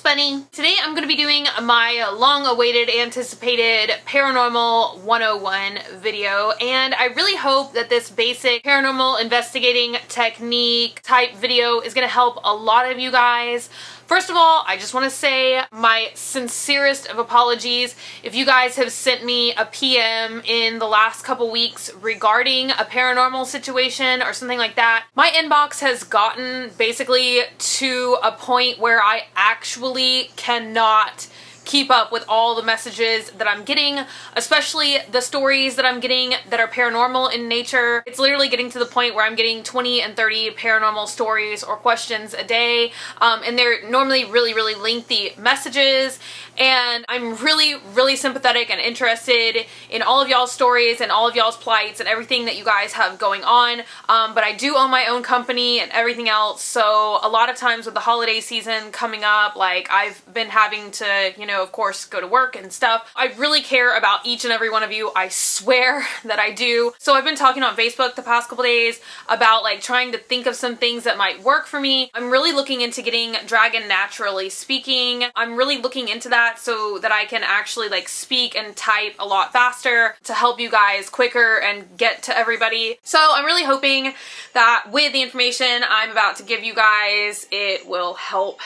Bunny. Today I'm going to be doing my long-awaited, anticipated Paranormal 101 video, and I really hope that this basic paranormal investigating technique type video is going to help a lot of you guys. First of all, I just want to say my sincerest of apologies if you guys have sent me a PM in the last couple weeks regarding a paranormal situation or something like that. My inbox has gotten basically to a point where I actually cannot keep up with all the messages that I'm getting, especially the stories that I'm getting that are paranormal in nature. It's literally getting to the point where I'm getting 20 and 30 paranormal stories or questions a day, and they're normally really lengthy messages, and I'm really sympathetic and interested in all of y'all's stories and all of y'all's plights and everything that you guys have going on, but I do own my own company and everything else, so a lot of times with the holiday season coming up, like, I've been having to, you know, of course, go to work and stuff. I really care about each and every one of you. I swear that I do. So I've been talking on Facebook the past couple days about like trying to think of some things that might work for me. I'm really looking into getting Dragon Naturally Speaking. I'm really looking into that so that I can actually like speak and type a lot faster to help you guys quicker and get to everybody. So I'm really hoping that with the information I'm about to give you guys, it will help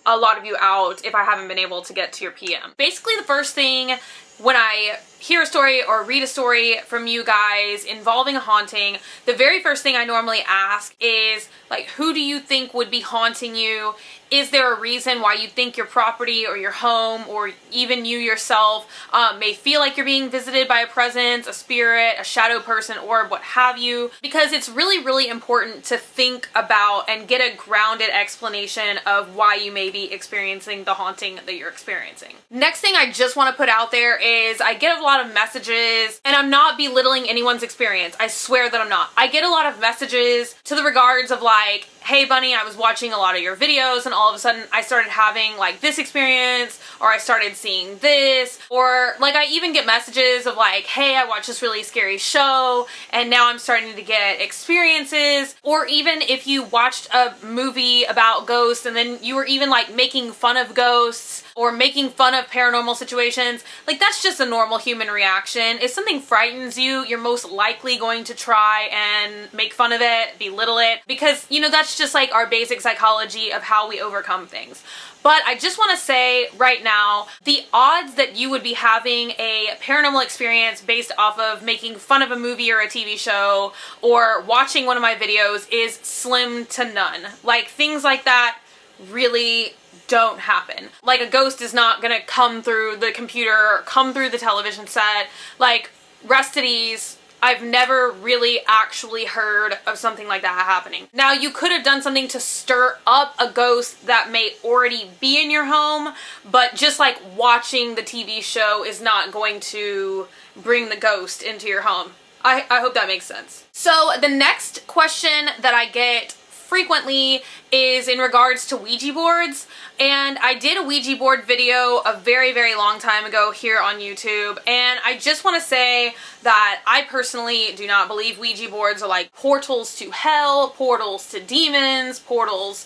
a lot of you out if I haven't been able to get to your PM. Basically, the first thing when I hear a story or read a story from you guys involving a haunting, the very first thing I normally ask is, like, who do you think would be haunting you? Is there a reason why you think your property or your home or even you yourself may feel like you're being visited by a presence, a spirit, a shadow person, or what have you? Because it's really important to think about and get a grounded explanation of why you may be experiencing the haunting that you're experiencing. Next thing I just want to put out there is I get a lot of messages, and I'm not belittling anyone's experience. I swear that I'm not. I get a lot of messages to the regards of like, hey Bunny, I was watching a lot of your videos and all of a sudden I started having like this experience, or I started seeing this, or like I even get messages of like, hey, I watched this really scary show and now I'm starting to get experiences. Or even if you watched a movie about ghosts and then you were even like making fun of ghosts or making fun of paranormal situations, like that's just a normal human reaction. If something frightens you, you're most likely going to try and make fun of it, belittle it, because, you know, that's just like our basic psychology of how we overcome things. But I just want to say right now, the odds that you would be having a paranormal experience based off of making fun of a movie or a TV show or watching one of my videos is slim to none. Like, things like that really don't happen. Like, a ghost is not gonna come through the computer or come through the television set. Like, rest at ease. I've never really actually heard of something like that happening. Now, you could have done something to stir up a ghost that may already be in your home, but just like watching the TV show is not going to bring the ghost into your home. I hope that makes sense. So the next question that I get frequently is in regards to Ouija boards, and I did a Ouija board video a very long time ago here on YouTube, and I just want to say that I personally do not believe Ouija boards are like portals to hell, portals to demons, portals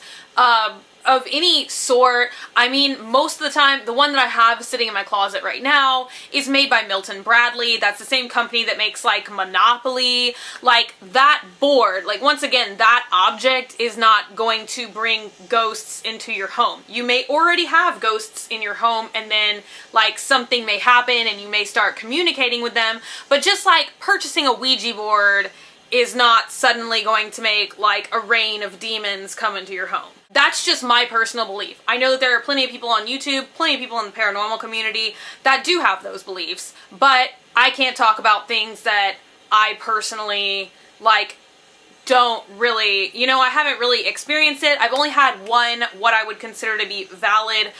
of any sort. I mean, most of the time, the one that I have sitting in my closet right now is made by Milton Bradley. That's the same company that makes like Monopoly. Like, that board, like, once again, that object is not going to bring ghosts into your home. You may already have ghosts in your home, and then like something may happen and you may start communicating with them, but just like purchasing a Ouija board is not suddenly going to make like a rain of demons come into your home. That's just my personal belief. I know that there are plenty of people on YouTube, plenty of people in the paranormal community that do have those beliefs, but I can't talk about things that I personally like don't really, you know, I haven't really experienced it. I've only had one, what I would consider to be valid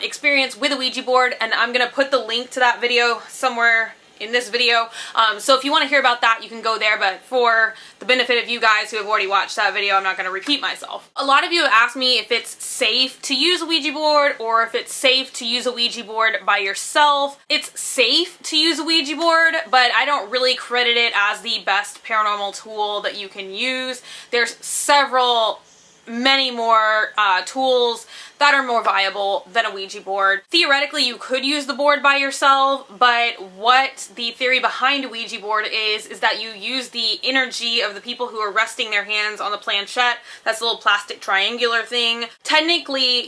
experience with a Ouija board, and I'm gonna put the link to that video somewhere in this video. So if you want to hear about that, you can go there, but for the benefit of you guys who have already watched that video, I'm not going to repeat myself. A lot of you have asked me if it's safe to use a Ouija board or if it's safe to use a Ouija board by yourself. It's safe to use a Ouija board, but I don't really credit it as the best paranormal tool that you can use. There's several many more tools that are more viable than a Ouija board. Theoretically, you could use the board by yourself, but what the theory behind a Ouija board is that you use the energy of the people who are resting their hands on the planchette. That's a little plastic triangular thing. Technically,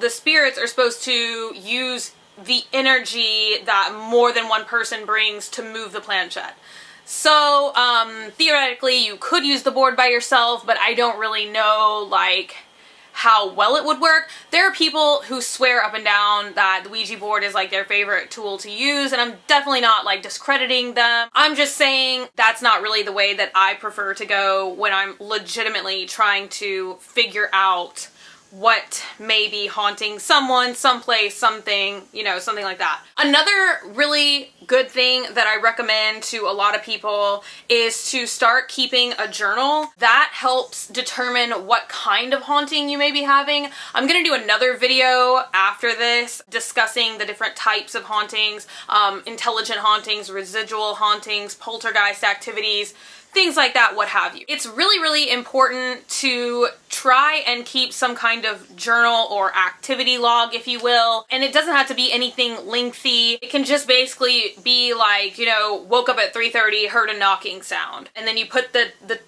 the spirits are supposed to use the energy that more than one person brings to move the planchette. So, theoretically, you could use the board by yourself, but I don't really know, like, how well it would work. There are people who swear up and down that the Ouija board is, like, their favorite tool to use, and I'm definitely not, like, discrediting them. I'm just saying that's not really the way that I prefer to go when I'm legitimately trying to figure out what may be haunting someone, someplace, something, you know, something like that. Another really good thing that I recommend to a lot of people is to start keeping a journal. That helps determine what kind of haunting you may be having. I'm gonna do another video after this discussing the different types of hauntings, intelligent hauntings, residual hauntings, poltergeist activities, things like that, what have you. It's really, really important to try and keep some kind of journal or activity log, if you will. And it doesn't have to be anything lengthy. It can just basically be like, you know, woke up at 3:30, heard a knocking sound. And then you put the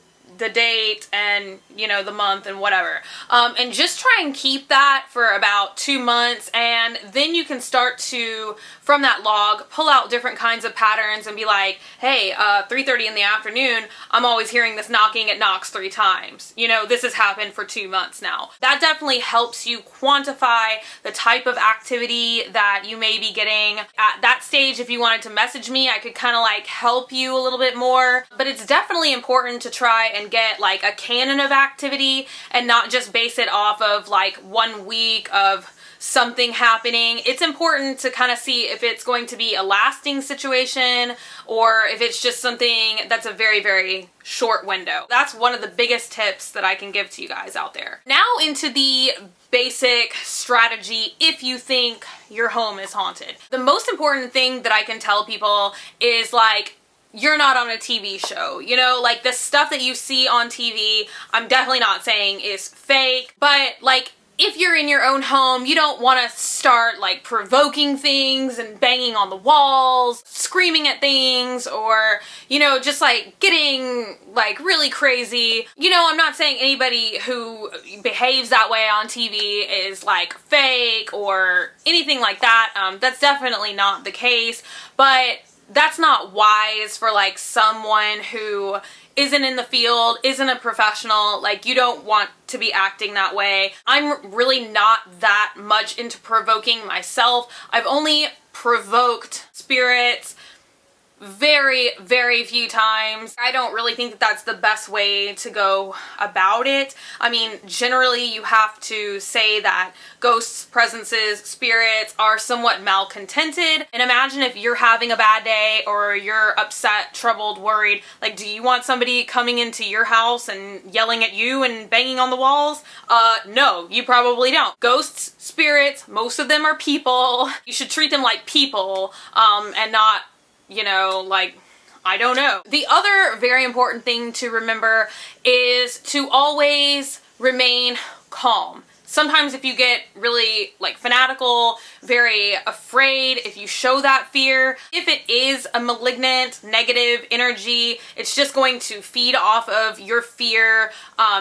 date and, you know, the month and whatever. And just try and keep that for about 2 months, and then you can start to, from that log, pull out different kinds of patterns and be like, hey, 3:30 in the afternoon, I'm always hearing this knocking, it knocks 3 times. You know, this has happened for 2 months now. That definitely helps you quantify the type of activity that you may be getting. At that stage, if you wanted to message me, I could kind of like help you a little bit more, but it's definitely important to try and get like a canon of activity and not just base it off of like 1 week of something happening. It's important to kind of see if it's going to be a lasting situation or if it's just something that's a very, very short window. That's one of the biggest tips that I can give to you guys out there. Now into the basic strategy if you think your home is haunted. The most important thing that I can tell people is like, you're not on a TV show. You know, like the stuff that you see on TV, I'm definitely not saying is fake, but like if you're in your own home, you don't want to start like provoking things and banging on the walls, screaming at things, or, you know, just like getting like really crazy. You know, I'm not saying anybody who behaves that way on TV is like fake or anything like that. That's definitely not the case, but that's not wise for like someone who isn't in the field, isn't a professional. Like, you don't want to be acting that way. I'm really not that much into provoking myself. I've only provoked spirits very, very few times. I don't really think that that's the best way to go about it. I mean, generally you have to say that ghosts, presences, spirits are somewhat malcontented. And imagine if you're having a bad day or you're upset, troubled, worried. Like, do you want somebody coming into your house and yelling at you and banging on the walls? No, you probably don't. Ghosts, spirits, most of them are people. You should treat them like people, and not, you know, like, I don't know. The other very important thing to remember is to always remain calm. Sometimes if you get really like fanatical, very afraid, if you show that fear, if it is a malignant, negative energy, it's just going to feed off of your fear,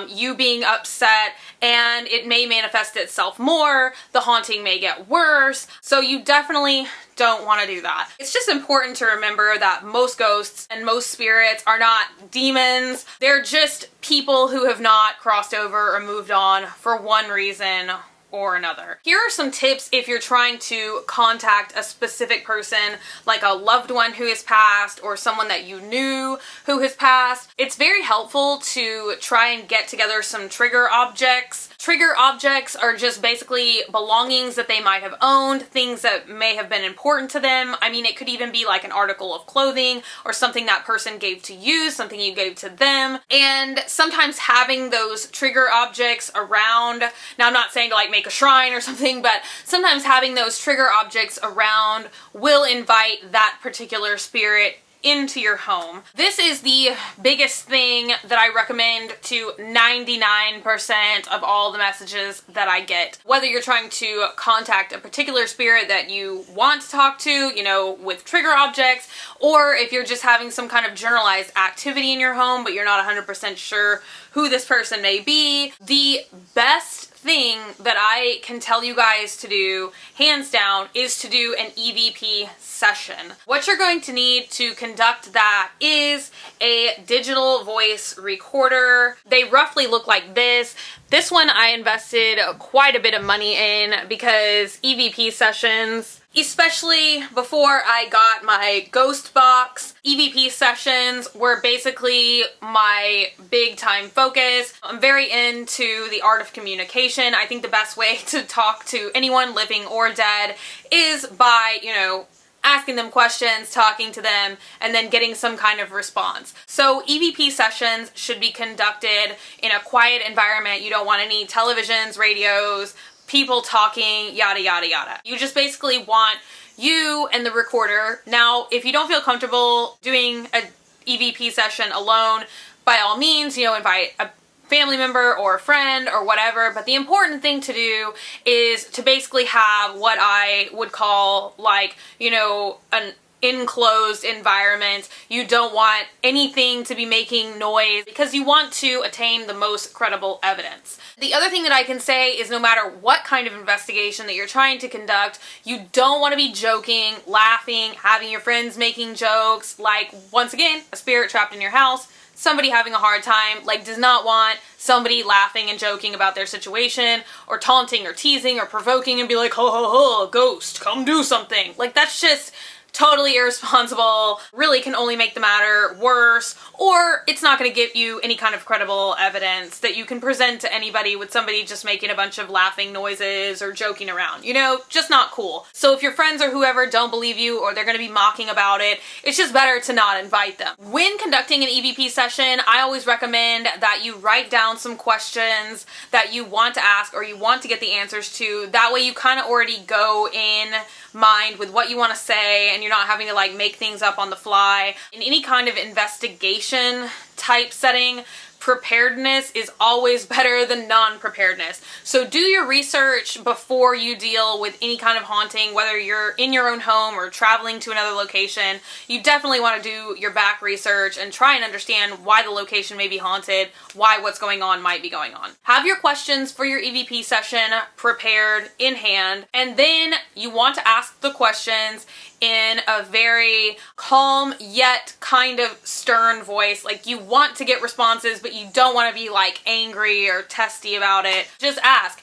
you being upset, and it may manifest itself more. The haunting may get worse. So you definitely don't want to do that. It's just important to remember that most ghosts and most spirits are not demons. They're just people who have not crossed over or moved on for one reason or another. Here are some tips if you're trying to contact a specific person, like a loved one who has passed or someone that you knew who has passed. It's very helpful to try and get together some trigger objects. Trigger objects are just basically belongings that they might have owned, things that may have been important to them. I mean, it could even be like an article of clothing or something that person gave to you, something you gave to them. And sometimes having those trigger objects around, now I'm not saying to like make a shrine or something, but sometimes having those trigger objects around will invite that particular spirit into your home. This is the biggest thing that I recommend to 99% of all the messages that I get. Whether you're trying to contact a particular spirit that you want to talk to, you know, with trigger objects, or if you're just having some kind of generalized activity in your home, but you're not 100% sure who this person may be, the best thing that I can tell you guys to do, hands down, is to do an EVP session. What you're going to need to conduct that is a digital voice recorder. They roughly look like this. This one I invested quite a bit of money in because EVP sessions, especially before I got my ghost box, EVP sessions were basically my big time focus. I'm very into the art of communication. I think the best way to talk to anyone living or dead is by, you know, asking them questions, talking to them, and then getting some kind of response. So EVP sessions should be conducted in a quiet environment. You don't want any televisions, radios, people talking, yada, yada, yada. You just basically want you and the recorder. Now, if you don't feel comfortable doing a EVP session alone, by all means, you know, invite a family member or a friend or whatever, but the important thing to do is to basically have what I would call, like, you know, an enclosed environment. You don't want anything to be making noise because you want to attain the most credible evidence. The other thing that I can say is no matter what kind of investigation that you're trying to conduct, you don't want to be joking, laughing, having your friends making jokes, like, once again, a spirit trapped in your house, somebody having a hard time, like, does not want somebody laughing and joking about their situation, or taunting or teasing or provoking and be like, ho ho ho, ghost, come do something. Like, that's just totally irresponsible, really can only make the matter worse, or it's not going to give you any kind of credible evidence that you can present to anybody with somebody just making a bunch of laughing noises or joking around. You know, just not cool. So if your friends or whoever don't believe you or they're going to be mocking about it, it's just better to not invite them. When conducting an EVP session, I always recommend that you write down some questions that you want to ask or you want to get the answers to. That way you kind of already go in mind with what you want to say and you're not having to like make things up on the fly. In any kind of investigation type setting, preparedness is always better than non-preparedness. So do your research before you deal with any kind of haunting, whether you're in your own home or traveling to another location. You definitely want to do your back research and try and understand why the location may be haunted, why what's going on might be going on. Have your questions for your EVP session prepared in hand, and then you want to ask the questions in a very calm yet kind of stern voice. Like, you want to get responses, but you don't want to be like angry or testy about it. Just ask.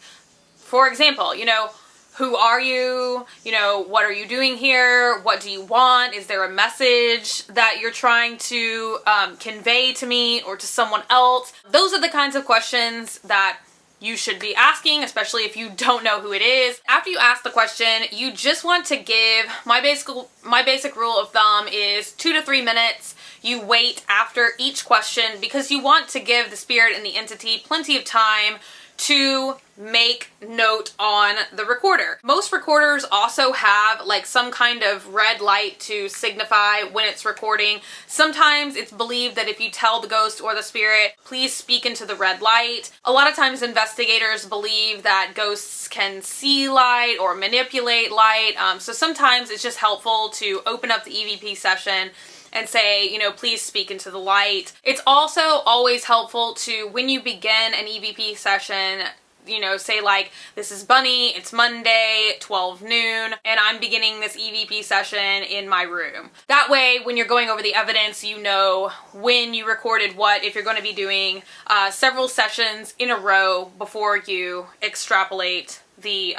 For example, you know, who are you? You know, what are you doing here? What do you want? Is there a message that you're trying to convey to me or to someone else? Those are the kinds of questions that you should be asking, especially if you don't know who it is. After you ask the question, you just want to give, my basic rule of thumb is 2 to 3 minutes. You wait after each question because you want to give the spirit and the entity plenty of time to make note on the recorder. Most recorders also have like some kind of red light to signify when it's recording. Sometimes it's believed that if you tell the ghost or the spirit, please speak into the red light. A lot of times investigators believe that ghosts can see light or manipulate light. So sometimes it's just helpful to open up the EVP session and say, you know, please speak into the light. It's also always helpful to, when you begin an EVP session, you know, say like, this is Bunny, it's Monday, 12 noon, and I'm beginning this EVP session in my room. That way, when you're going over the evidence, you know when you recorded what, if you're going to be doing several sessions in a row before you extrapolate the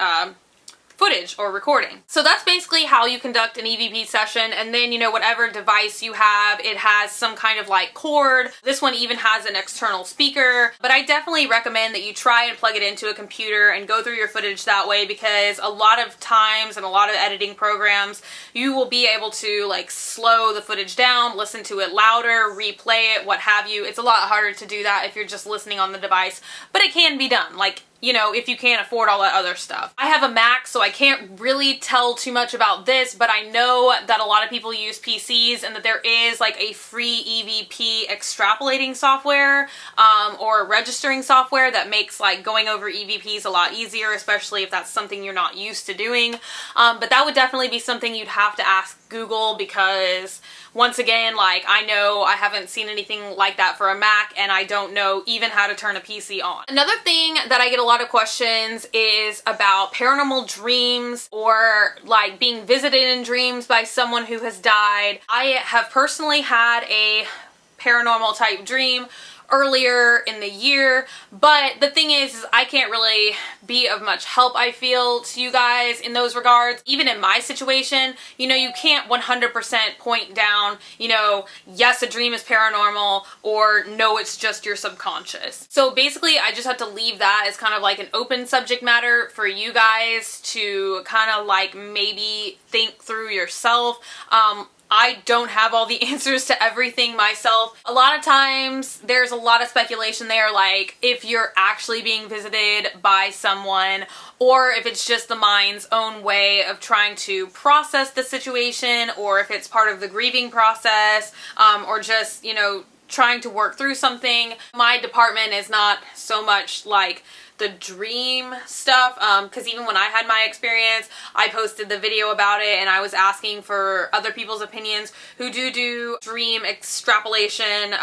footage or recording. So that's basically how you conduct an EVP session, and then, you know, whatever device you have, it has some kind of like cord. This one even has an external speaker, but I definitely recommend that you try and plug it into a computer and go through your footage that way, because a lot of times in a lot of editing programs, you will be able to like slow the footage down, listen to it louder, replay it, what have you. It's a lot harder to do that if you're just listening on the device, but it can be done. Like, you know, if you can't afford all that other stuff. I have a Mac, so I can't really tell too much about this, but I know that a lot of people use PCs and that there is like a free EVP extrapolating software or registering software that makes like going over EVPs a lot easier, especially if that's something you're not used to doing. But that would definitely be something you'd have to ask Google, because once again, like, I know I haven't seen anything like that for a Mac, and I don't know even how to turn a PC on. Another thing that I get a lot of questions is about paranormal dreams, or like being visited in dreams by someone who has died. I have personally had a paranormal type dream earlier in the year, but the thing is I can't really be of much help, I feel, to you guys in those regards. Even in my situation, you know, you can't 100% point down, you know, yes, a dream is paranormal, or no, it's just your subconscious. So basically, I just have to leave that as kind of like an open subject matter for you guys to kind of like maybe think through yourself. I don't have all the answers to everything myself. A lot of times there's a lot of speculation there, like if you're actually being visited by someone, or if it's just the mind's own way of trying to process the situation, or if it's part of the grieving process, or just, you know, trying to work through something. My department is not so much like the dream stuff, because even when I had my experience, I posted the video about it and I was asking for other people's opinions who do dream extrapolation,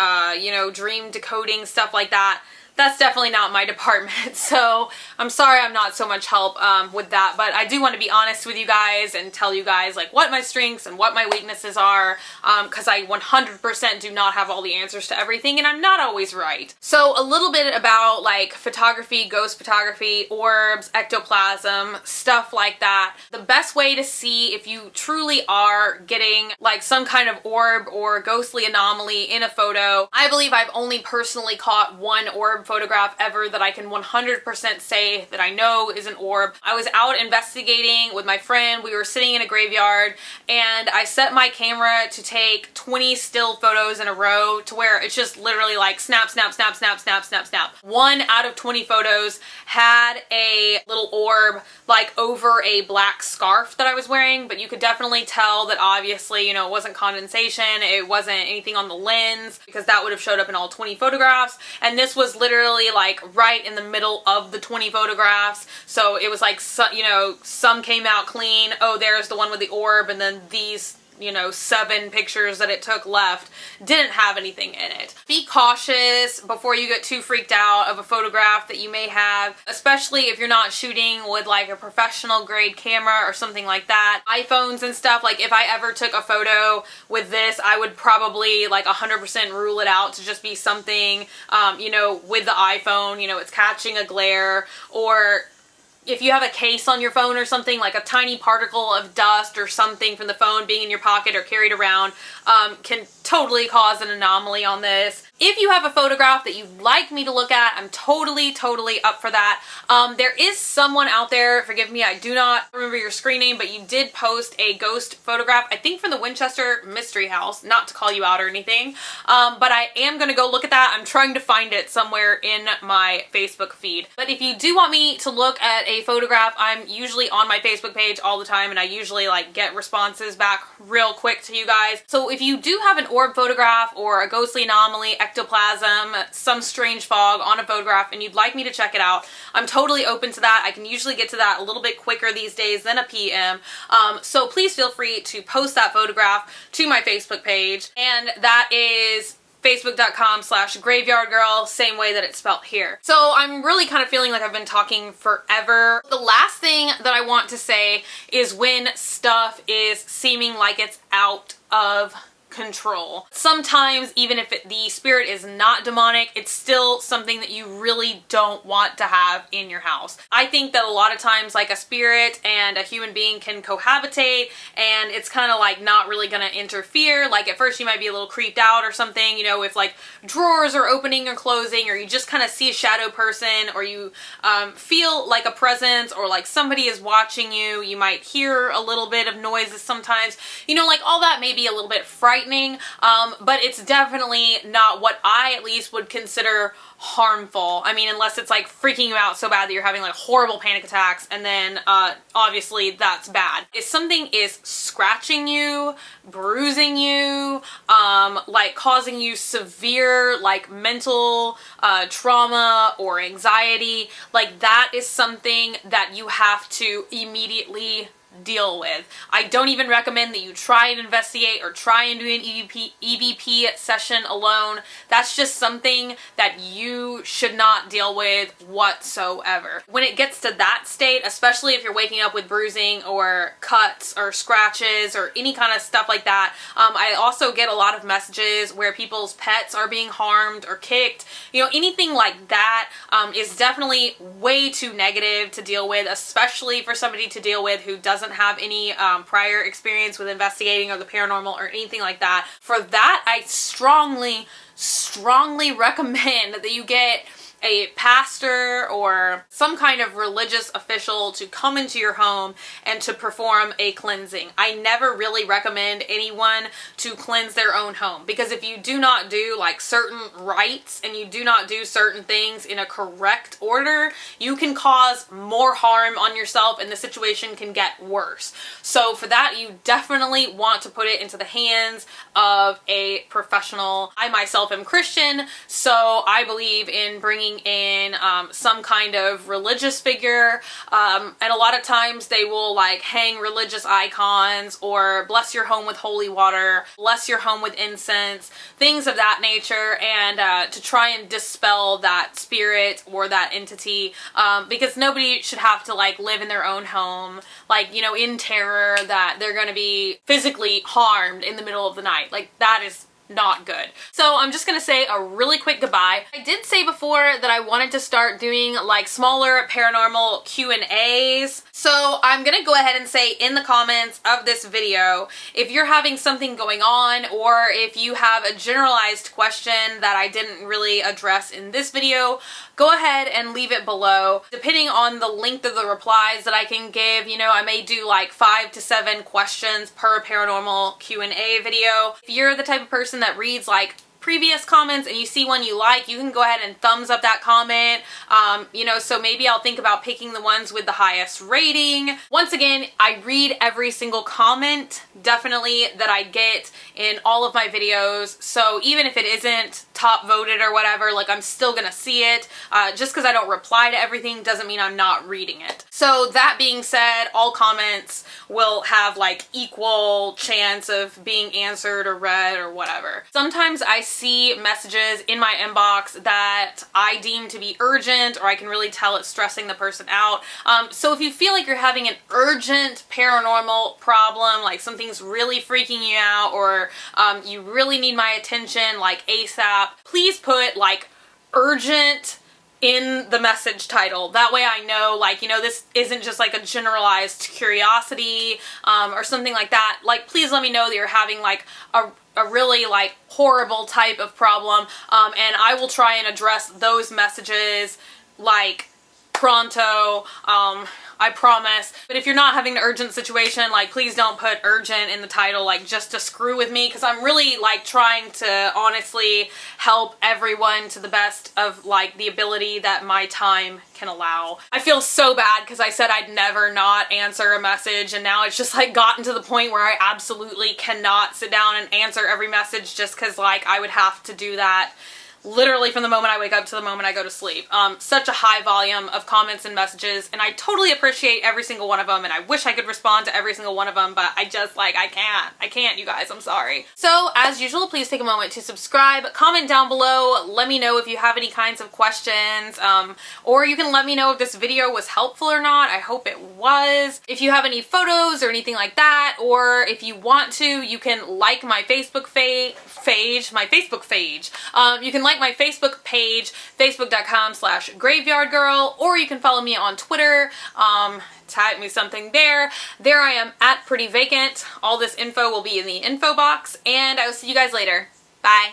you know, dream decoding, stuff like that. That's definitely not my department, so I'm sorry I'm not so much help with that, but I do want to be honest with you guys and tell you guys like what my strengths and what my weaknesses are, because I 100% do not have all the answers to everything, and I'm not always right. So a little bit about like photography, ghost photography, orbs, ectoplasm, stuff like that. The best way to see if you truly are getting like some kind of orb or ghostly anomaly in a photo, I believe I've only personally caught one orb photograph ever that I can 100% say that I know is an orb. I was out investigating with my friend. We were sitting in a graveyard, and I set my camera to take 20 still photos in a row, to where it's just literally like snap, snap, snap, snap, snap, snap, snap. 1 out of 20 photos had a little orb like over a black scarf that I was wearing, but you could definitely tell that obviously, you know, it wasn't condensation, it wasn't anything on the lens, because that would have showed up in all 20 photographs. And this was literally like right in the middle of the 20 photographs, so it was like, you know, some came out clean, oh, there's the one with the orb, and then these, you know, 7 pictures that it took left didn't have anything in it. Be cautious before you get too freaked out of a photograph that you may have, especially if you're not shooting with like a professional grade camera or something like that. iPhones and stuff, like if I ever took a photo with this, I would probably like 100% rule it out to just be something, you know, with the iPhone, you know, it's catching a glare, or if you have a case on your phone or something, like a tiny particle of dust or something from the phone being in your pocket or carried around, can totally cause an anomaly on this. If you have a photograph that you'd like me to look at, I'm totally up for that. There is someone out there, forgive me, I do not remember your screen name, but you did post a ghost photograph, I think from the Winchester Mystery House, not to call you out or anything, but I am gonna go look at that. I'm trying to find it somewhere in my Facebook feed. But if you do want me to look at a photograph, I'm usually on my Facebook page all the time, and I usually like get responses back real quick to you guys. So if you do have an orb photograph or a ghostly anomaly, ectoplasm, some strange fog on a photograph, and you'd like me to check it out, I'm totally open to that. I can usually get to that a little bit quicker these days than a PM. So please feel free to post that photograph to my Facebook page, and that is facebook.com/graveyardgirl, same way that it's spelled here. So I'm really kind of feeling like I've been talking forever. The last thing that I want to say is when stuff is seeming like it's out of control. Sometimes, even if the spirit is not demonic, it's still something that you really don't want to have in your house. I think that a lot of times, like, a spirit and a human being can cohabitate, and it's kind of like not really gonna interfere. Like, at first you might be a little creeped out or something, you know, if like drawers are opening or closing, or you just kind of see a shadow person, or you feel like a presence, or like somebody is watching you. You might hear a little bit of noises sometimes, you know, like all that may be a little bit frightening, frightening, but it's definitely not what I at least would consider harmful. I mean, unless it's like freaking you out so bad that you're having like horrible panic attacks, and then obviously that's bad. If something is scratching you, bruising you, like causing you severe like mental trauma or anxiety, like that is something that you have to immediately deal with. I don't even recommend that you try and investigate or try and do an EVP session alone. That's just something that you should not deal with whatsoever. When it gets to that state, especially if you're waking up with bruising or cuts or scratches or any kind of stuff like that, I also get a lot of messages where people's pets are being harmed or kicked. You know, anything like that is definitely way too negative to deal with, especially for somebody to deal with who doesn't have any prior experience with investigating or the paranormal or anything like that. For that, I strongly recommend that you get a pastor or some kind of religious official to come into your home and to perform a cleansing. I never really recommend anyone to cleanse their own home, because if you do not do like certain rites and you do not do certain things in a correct order, you can cause more harm on yourself and the situation can get worse. So for that, you definitely want to put it into the hands of a professional. I myself am Christian, so I believe in bringing in some kind of religious figure, and a lot of times they will like hang religious icons or bless your home with holy water, bless your home with incense, things of that nature, and to try and dispel that spirit or that entity, because nobody should have to like live in their own home like, you know, in terror that they're going to be physically harmed in the middle of the night. Like, that is not good. So I'm just gonna say a really quick goodbye. I did say before that I wanted to start doing like smaller paranormal Q&As. So I'm gonna go ahead and say in the comments of this video, if you're having something going on or if you have a generalized question that I didn't really address in this video, go ahead and leave it below. Depending on the length of the replies that I can give, you know, I may do like 5 to 7 questions per paranormal Q&A video. If you're the type of person that reads like previous comments and you see one you like, you can go ahead and thumbs up that comment. You know, so maybe I'll think about picking the ones with the highest rating. Once again, I read every single comment, definitely, that I get in all of my videos. So even if it isn't top voted or whatever, like, I'm still gonna see it. Just because I don't reply to everything doesn't mean I'm not reading it. So that being said, all comments will have like equal chance of being answered or read or whatever. Sometimes I see messages in my inbox that I deem to be urgent, or I can really tell it's stressing the person out. So if you feel like you're having an urgent paranormal problem, like something's really freaking you out, or you really need my attention like ASAP, please put like urgent in the message title. That way I know, like, you know, this isn't just like a generalized curiosity or something like that. Like, please let me know that you're having like a really like horrible type of problem, and I will try and address those messages like pronto. I promise. But if you're not having an urgent situation, like, please don't put urgent in the title, like, just to screw with me, because I'm really like trying to honestly help everyone to the best of like the ability that my time can allow. I feel so bad because I said I'd never not answer a message, and now it's just like gotten to the point where I absolutely cannot sit down and answer every message, just because like I would have to do that literally from the moment I wake up to the moment I go to sleep. Such a high volume of comments and messages, and I totally appreciate every single one of them, and I wish I could respond to every single one of them, but I just like, I can't, you guys, I'm sorry. So as usual, please take a moment to subscribe, comment down below, let me know if you have any kinds of questions, or you can let me know if this video was helpful or not. I hope it was. If you have any photos or anything like that, or if you want to, you can like my Facebook page. You can like my Facebook page, facebook.com/graveyardgirl, or you can follow me on Twitter. Type me something there. There I am at Pretty Vacant. All this info will be in the info box, and I will see you guys later. Bye.